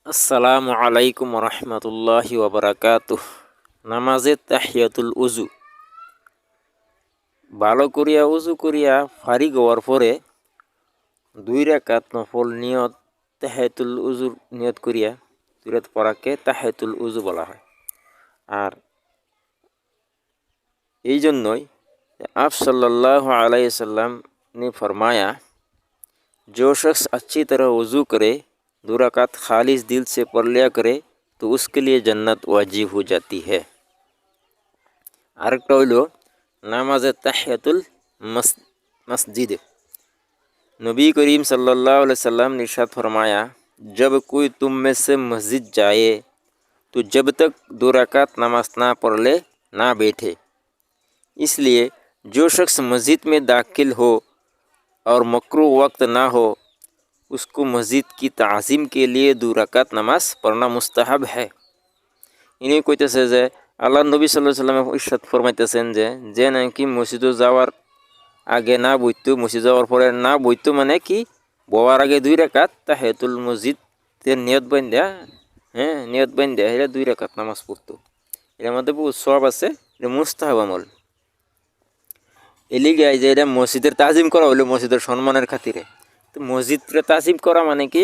আসসালামু আলাইকুম রহমতুল্লাহি ওবরাকাতুহ। নামাজে তাহিয়াতুল উজু। ভালো করিয়া উজু করিয়া ফারিগ হওয়ার পরে 2 রাকাত নফল নিয়ত তাহিয়াতুল উজুর নিয়ত করিয়া 2 রাকাত পড়াকে তাহিয়াতুল উজু বলা হয়। আর এই জন্যই आप सल्लल्लाहु अलैहि वसल्लम ने फरमाया, जो शख्स अच्छी तरह वज़ू करे 2 राकात खालिस दिल से पढ़ लिया करे तो उसके लिए जन्नत वाजिब हो जाती है। आरेकटा हইল नामाज़े ताहियातुल मस्जिद। नबी करीम सल्लल्लाहु अलैहि वसल्लम ने इरशाद फरमाया, जब कोई तुम में से मस्जिद जाए तो जब तक 2 राकात नमाज ना पढ़ ले ना बैठे। इसलिए जो शख्स मस्जिद में दाखिल हो और मकरूह वक्त ना हो उसको मस्जिद की ताज़ीम के लिए 2 राकात नमाज पढ़ना मुस्ताहब है। इन्हीं কইতেছে যে আল্লাহ নবী সাল্লাল্লাহু আলাইহি ওয়াসাল্লাম ইরশাদ ফরমাইতেছেন যে নাকি মসজিদে যাওয়ার আগে না বইতো, মসজিদ যাওয়ার পরে না বইতো, মানে কি বওয়ার আগে 2 রাকাত তাহিয়াতুল মসজিদের নিয়ত বাইন্ধা এটা 2 রাকাত নামাজ পড়তো। এর মধ্যে বহুত সওয়াব আছে, এটা মুস্তাহাব আমল। এলিগে যে এটা মসজিদের তাজিম করা হলো মসজিদের সম্মানের খাতিরে। তো মসজিদরে তাজিম করা মানে কি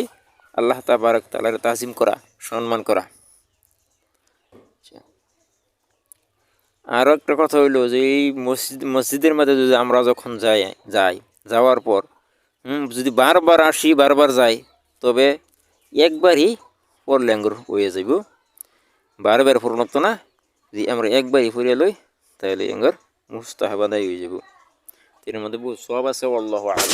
আল্লাহ তাবারক তাআলার তাজিম করা, সম্মান করা। আরও একটা কথা হইলো যে এই মসজিদের মধ্যে যদি আমরা যখন যাওয়ার পর যদি বারবার আসি, বারবার যাই, তবে একবারই পড়লে আঙ্গুর হয়ে যাইব। বারবার পড়নত না, যদি আমরা একবারই পড়ে লই তাহলে আঙ্গুর মুস্তাহাব আদায় হয়ে যাব। এর মধ্যে বহুত সওয়াব আছে, আল্লাহু আ'লাম।